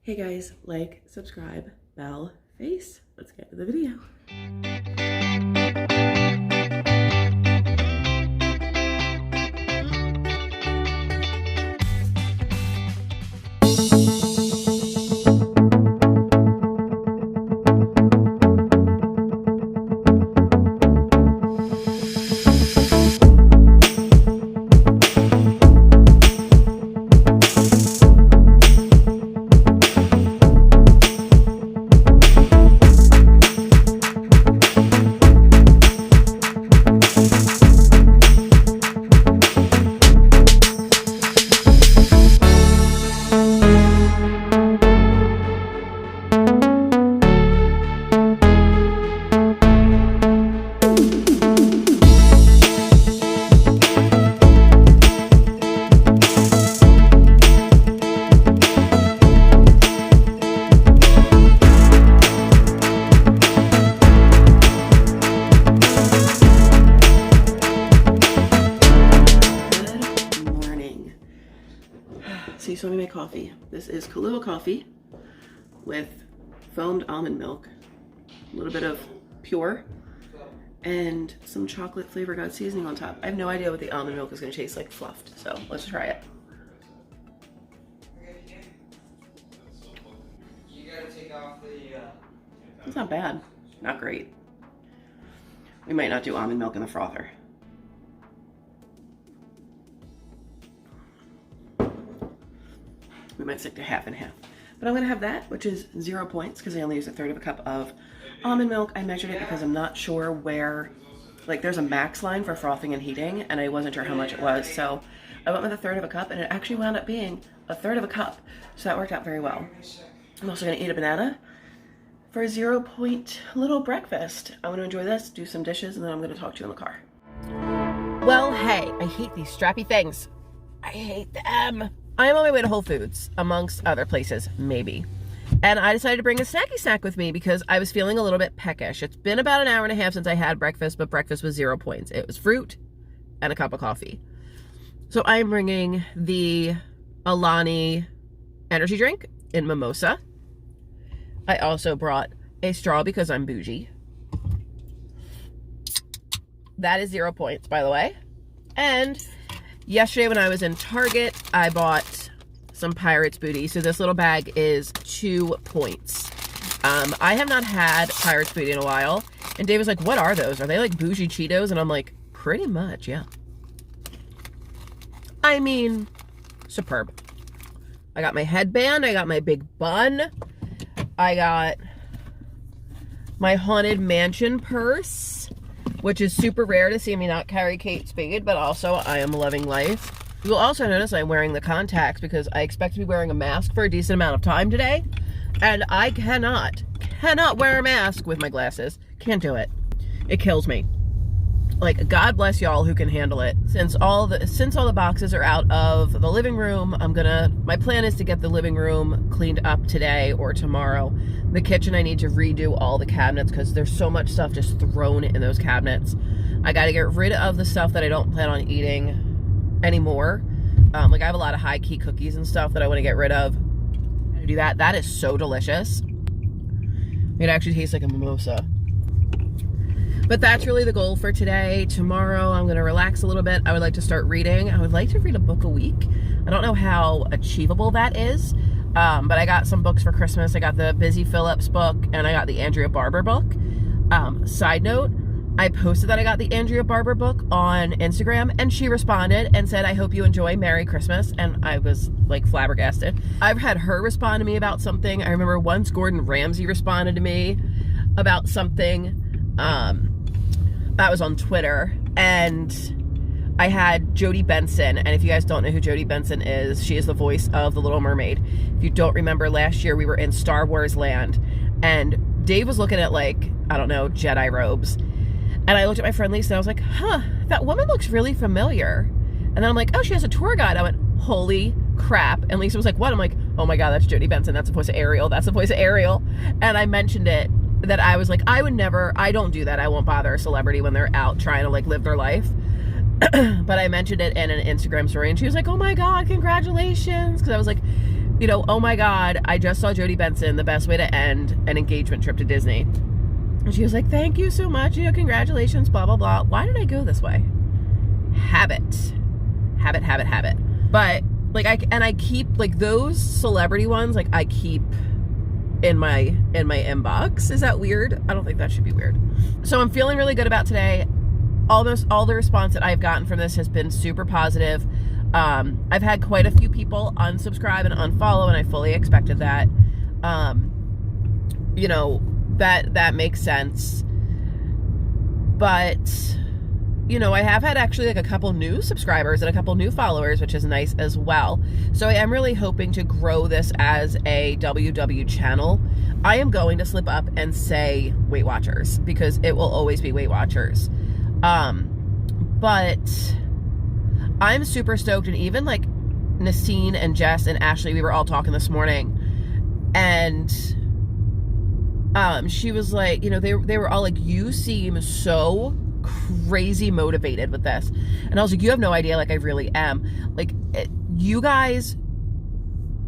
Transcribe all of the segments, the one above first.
Hey guys, like, subscribe, bell, face. Let's get to the video. So you saw me make coffee. This is Kahlua coffee with foamed almond milk, a little bit of pure, and some chocolate flavor god seasoning on top. I have no idea what the almond milk is going to taste like fluffed, so let's try it. You gotta take off the It's not bad. Not great. We might not do almond milk in the frother. We might stick to half and half. But I'm gonna have that, which is 0 points because I only use 1/3 of a cup of almond milk. I measured it because I'm not sure where, like there's a max line for frothing and heating and I wasn't sure how much it was. So I went with 1/3 of a cup and it actually wound up being 1/3 of a cup. So that worked out very well. I'm also gonna eat a banana for a 0 point little breakfast. I'm gonna enjoy this, do some dishes, and then I'm gonna talk to you in the car. Well, hey, I hate these strappy things. I hate them. I am on my way to Whole Foods, amongst other places, maybe. And I decided to bring a snacky snack with me because I was feeling a little bit peckish. It's been about an hour and a half since I had breakfast, but breakfast was 0 points. It was fruit and a cup of coffee. So I'm bringing the Alani energy drink in mimosa. I also brought a straw because I'm bougie. That is 0 points, by the way. And yesterday when I was in Target, I bought some Pirates Booty. So this little bag is 2 points. I have not had Pirates Booty in a while. And Dave was like, what are those? Are they like bougie Cheetos? And I'm like, pretty much, yeah. I mean, superb. I got my headband. I got my big bun. I got my Haunted Mansion purse, which is super rare to see me not carry Kate Spade, but also I am loving life. You will also notice I'm wearing the contacts because I expect to be wearing a mask for a decent amount of time today, and I cannot wear a mask with my glasses. Can't do it. It kills me. Like, God bless y'all who can handle it. Since all the boxes are out of the living room, my plan is to get the living room cleaned up today or tomorrow. The kitchen, I need to redo all the cabinets because there's so much stuff just thrown in those cabinets. I got to get rid of the stuff that I don't plan on eating anymore. Like I have a lot of high key cookies and stuff that I want to get rid of. I do that. That is so delicious. It actually tastes like a mimosa. But that's really the goal for today. Tomorrow, I'm going to relax a little bit. I would like to start reading. I would like to read a book a week. I don't know how achievable that is, but I got some books for Christmas. I got the Busy Phillips book, and I got the Andrea Barber book. Side note, I posted that I got the Andrea Barber book on Instagram, and she responded and said, I hope you enjoy. Merry Christmas. And I was, like, flabbergasted. I've had her respond to me about something. I remember once Gordon Ramsay responded to me about something. That was on Twitter, and I had Jodie Benson, and if you guys don't know who Jodie Benson is, she is the voice of The Little Mermaid. If you don't remember, last year we were in Star Wars land, and Dave was looking at, like, I don't know, Jedi robes, and I looked at my friend Lisa, and I was like, huh, that woman looks really familiar, and then I'm like, oh, she has a tour guide. I went, holy crap, and Lisa was like, what? I'm like, oh my god, that's Jodie Benson, that's the voice of Ariel, that's the voice of Ariel, and I mentioned it, that I was like, I don't do that. I won't bother a celebrity when they're out trying to like live their life. But I mentioned it in an Instagram story and she was like, oh my god, congratulations. Because I was like, you know, oh my God, I just saw Jodie Benson, the best way to end an engagement trip to Disney. And she was like, thank you so much, you know, congratulations, blah, blah, blah. Why did I go this way? Habit. But like, I keep like those celebrity ones, like I keep in my inbox. Is that weird? I don't think that should be weird. So I'm feeling really good about today. Almost all the response that I've gotten from this has been super positive. I've had quite a few people unsubscribe and unfollow, and I fully expected that. You know, that makes sense. But, you know, I have had actually like a couple new subscribers and a couple new followers, which is nice as well. So I am really hoping to grow this as a WW channel. I am going to slip up and say Weight Watchers because it will always be Weight Watchers. But I'm super stoked, and even like Nasine and Jess and Ashley, we were all talking this morning, and she was like, you know, they were all like, you seem so crazy motivated with this. And I was like, you have no idea, like I really am. Like, you guys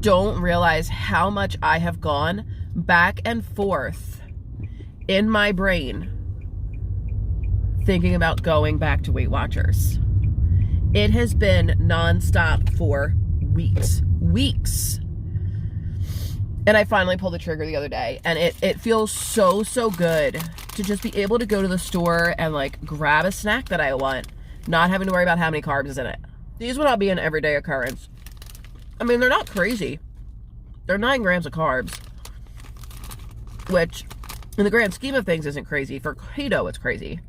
don't realize how much I have gone back and forth in my brain thinking about going back to Weight Watchers. It has been nonstop for weeks. And I finally pulled the trigger the other day, and it feels so good to just be able to go to the store and like grab a snack that I want, not having to worry about how many carbs is in it. These will not be an everyday occurrence. I mean, they're not crazy. They're 9 grams of carbs, which in the grand scheme of things isn't crazy. For keto, it's crazy.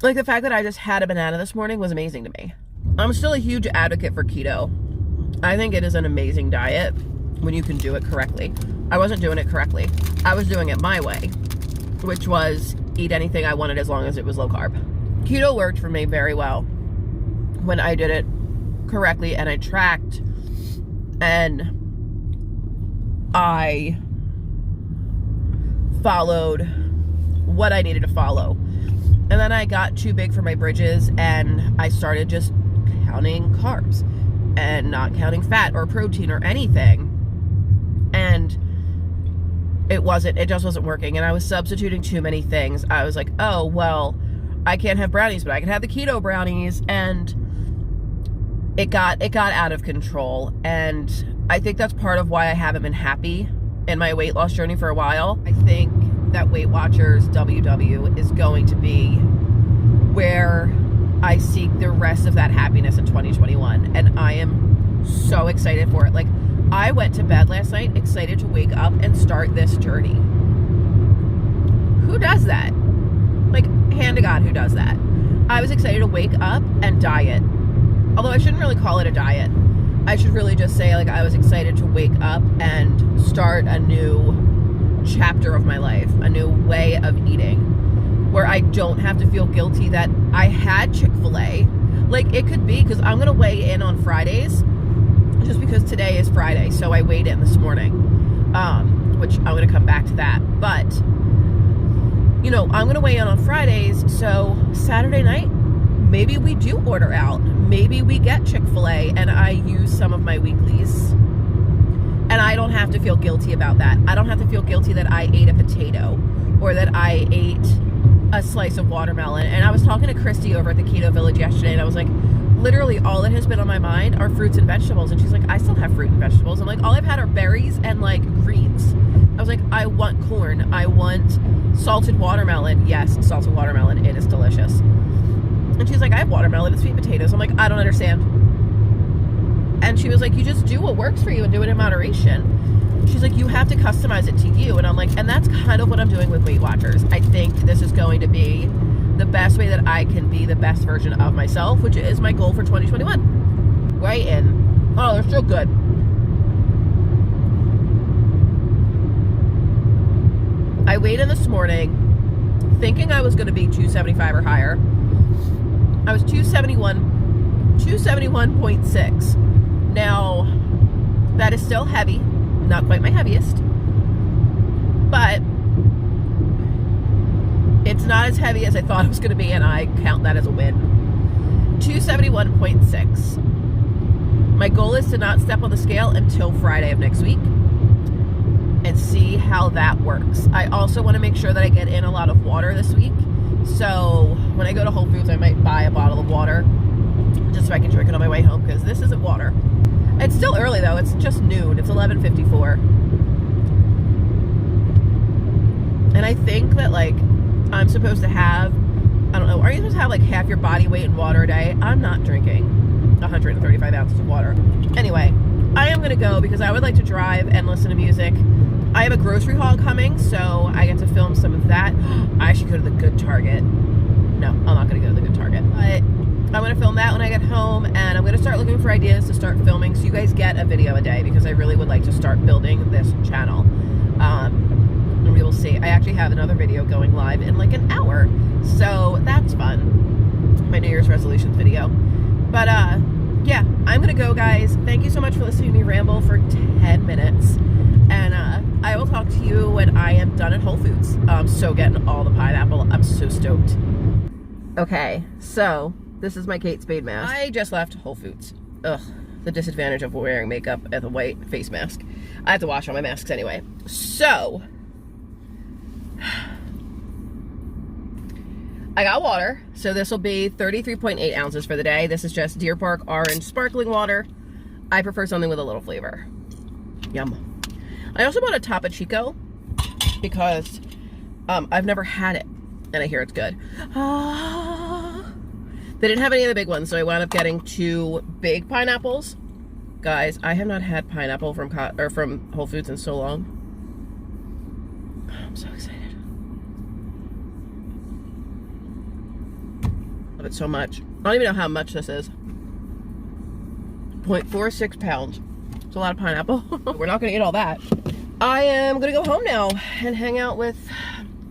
Like, the fact that I just had a banana this morning was amazing to me. I'm still a huge advocate for keto. I think it is an amazing diet when you can do it correctly. I wasn't doing it correctly. I was doing it my way, which was eat anything I wanted as long as it was low carb. Keto worked for me very well when I did it correctly, and I tracked, and I followed what I needed to follow. And then I got too big for my britches, and I started just counting carbs and not counting fat or protein or anything. And it just wasn't working. And I was substituting too many things. I was like, oh, well, I can't have brownies, but I can have the keto brownies. And it got out of control. And I think that's part of why I haven't been happy in my weight loss journey for a while. I think that Weight Watchers WW is going to be where I seek the rest of that happiness in 2021. And I am so excited for it. Like, I went to bed last night excited to wake up and start this journey. Who does that? Like, hand to God, who does that? I was excited to wake up and diet. Although I shouldn't really call it a diet. I should really just say, like, I was excited to wake up and start a new chapter of my life, a new way of eating, where I don't have to feel guilty that I had Chick-fil-A. Like, it could be, because I'm going to weigh in on Fridays, just because today is Friday, so I weighed in this morning, which I'm going to come back to that. But, you know, I'm going to weigh in on Fridays, so Saturday night, maybe we do order out. Maybe we get Chick-fil-A, and I use some of my weeklies. And I don't have to feel guilty about that. I don't have to feel guilty that I ate a potato or that I ate a slice of watermelon. And I was talking to Christy over at the Keto Village yesterday, and I was like, literally all that has been on my mind are fruits and vegetables. And she's like, I still have fruit and vegetables. I'm like, all I've had are berries and like greens. I was like, I want corn. I want salted watermelon. Yes, salted watermelon. It is delicious. And she's like, I have watermelon and sweet potatoes. I'm like, I don't understand. And she was like, you just do what works for you and do it in moderation. She's like, you have to customize it to you. And I'm like, and that's kind of what I'm doing with Weight Watchers. I think this is going to be the best way that I can be the best version of myself, which is my goal for 2021. Weigh in. Oh, they're so good. I weighed in this morning thinking I was going to be 275 or higher. I was 271.6. Now, that is still heavy, not quite my heaviest, but it's not as heavy as I thought it was going to be, and I count that as a win. 271.6. My goal is to not step on the scale until Friday of next week and see how that works. I also want to make sure that I get in a lot of water this week. So when I go to Whole Foods, I might buy a bottle of water just so I can drink it on my way home, because this isn't water. It's still early though. It's just noon. It's 11:54. And I think that like I'm supposed to have, I don't know, are you supposed to have like half your body weight in water a day? I'm not drinking 135 ounces of water. Anyway, I am going to go because I would like to drive and listen to music. I have a grocery haul coming, so I get to film some of that. I should go to the Good Target. No, I'm not going to go to the Good Target. But I'm going to film that when I get home, and I'm going to start looking for ideas to start filming so you guys get a video a day, because I really would like to start building this channel. And we will see. I actually have another video going live in like an hour, so that's fun. My New Year's resolutions video. But yeah, I'm going to go, guys. Thank you so much for listening to me ramble for 10 minutes. And I will talk to you when I am done at Whole Foods. I'm so getting all the pineapple. I'm so stoked. Okay, so this is my Kate Spade mask. I just left Whole Foods. Ugh, the disadvantage of wearing makeup with a white face mask. I have to wash all my masks anyway. So, I got water. So this will be 33.8 ounces for the day. This is just Deer Park Orange Sparkling Water. I prefer something with a little flavor. Yum. I also bought a Topo Chico because I've never had it, and I hear it's good. They didn't have any of the big ones, so I wound up getting 2 big pineapples. Guys, I have not had pineapple from Whole Foods in so long. I'm so excited. Love it so much. I don't even know how much this is. 0.46 pounds. It's a lot of pineapple. We're not gonna eat all that. I am gonna go home now and hang out with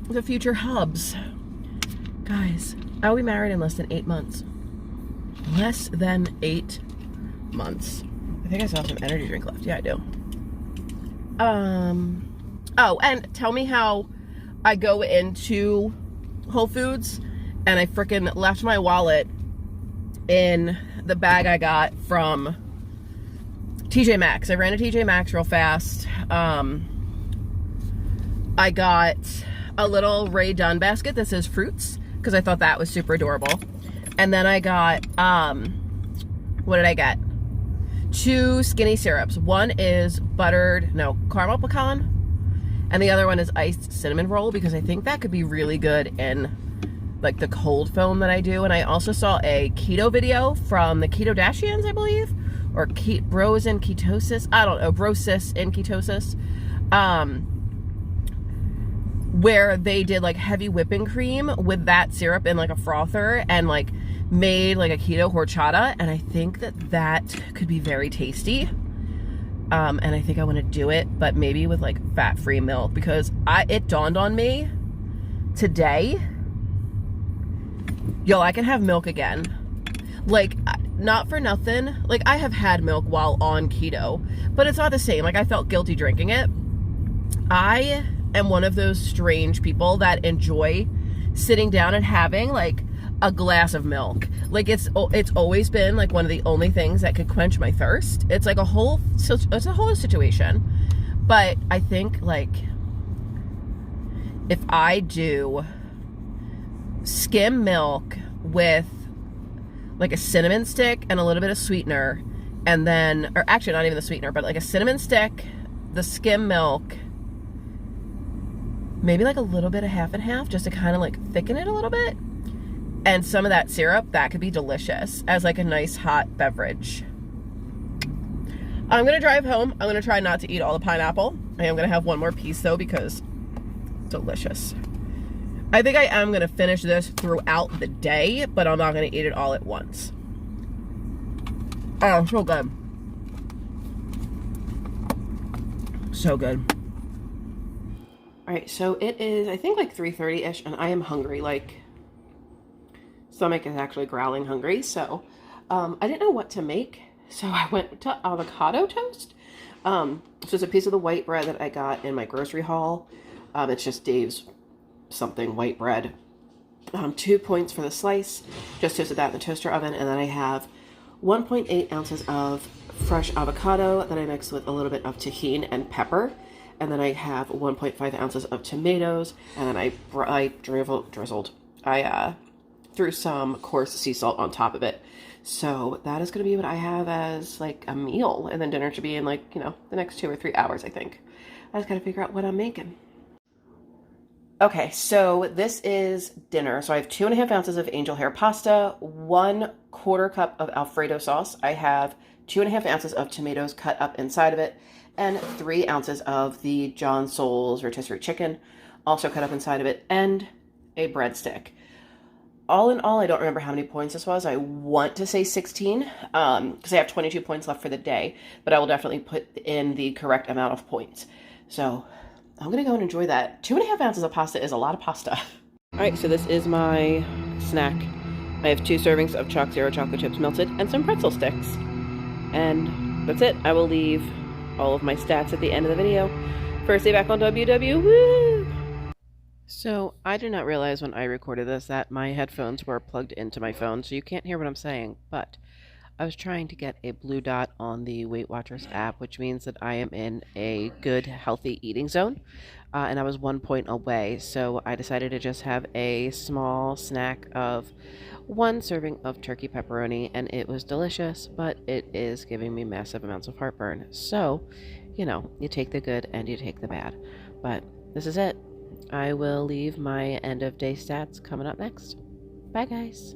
the future hubs. Guys, I'll be married in less than 8 months. Less than 8 months. I think I still have some energy drink left. Yeah, I do. Oh, and tell me how I go into Whole Foods and I freaking left my wallet in the bag I got from TJ Maxx. I ran to TJ Maxx real fast. I got a little Ray Dunn basket that says fruits because I thought that was super adorable. And then I got, what did I get? 2 skinny syrups. One is caramel pecan, and the other one is iced cinnamon roll, because I think that could be really good in like the cold foam that I do. And I also saw a keto video from the Keto Dashians, I believe, or Bros in Ketosis. I don't know, Brosis in Ketosis. Where they did like heavy whipping cream with that syrup in like a frother and like made like a keto horchata, and I think that could be very tasty. And I think I want to do it, but maybe with like fat-free milk, because it dawned on me today, yo, I can have milk again. Like, not for nothing, like I have had milk while on keto, but it's not the same. Like, I felt guilty drinking it. I am one of those strange people that enjoy sitting down and having like a glass of milk. Like it's always been like one of the only things that could quench my thirst. It's like it's a whole situation. But I think like if I do skim milk with like a cinnamon stick and a little bit of sweetener, and then, or actually not even the sweetener, but like a cinnamon stick, the skim milk, maybe like a little bit of half and half just to kind of like thicken it a little bit, and some of that syrup, that could be delicious as like a nice hot beverage. I'm gonna drive home. I'm gonna try not to eat all the pineapple. I am gonna have one more piece though, because it's delicious. I think I am gonna finish this throughout the day, but I'm not gonna eat it all at once. Oh, so good. So good. All right, so it is, I think like 3:30-ish, and I am hungry. Like, stomach is actually growling hungry. So I didn't know what to make, so I went to avocado toast. So it's a piece of the white bread that I got in my grocery haul. It's just Dave's something white bread. 2 points for the slice. Just toasted that in the toaster oven, and then I have 1.8 ounces of fresh avocado that I mixed with a little bit of tahini and pepper. And then I have 1.5 ounces of tomatoes. And then I drizzled. I threw some coarse sea salt on top of it. So that is going to be what I have as like a meal. And then dinner should be in like, the next 2 or 3 hours, I think. I just got to figure out what I'm making. Okay, so this is dinner. So I have 2.5 ounces of angel hair pasta, 1/4 cup of Alfredo sauce. I have 2.5 ounces of tomatoes cut up inside of it, and 3 ounces of the John Soules rotisserie chicken, also cut up inside of it, and a breadstick. All in all, I don't remember how many points this was. I want to say 16, because I have 22 points left for the day, but I will definitely put in the correct amount of points. So I'm gonna go and enjoy that. 2.5 ounces of pasta is a lot of pasta. All right, so this is my snack. I have 2 servings of Chalk Zero chocolate chips melted and some pretzel sticks. And that's it. I will leave all of my stats at the end of the video. First day back on WW, woo! So I did not realize when I recorded this that my headphones were plugged into my phone, so you can't hear what I'm saying, but I was trying to get a blue dot on the Weight Watchers app, which means that I am in a good, healthy eating zone, and I was 1 point away, so I decided to just have a small snack of 1 serving of turkey pepperoni, and it was delicious, but it is giving me massive amounts of heartburn. So, you take the good and you take the bad. But this is it. I will leave my end of day stats coming up next. Bye, guys.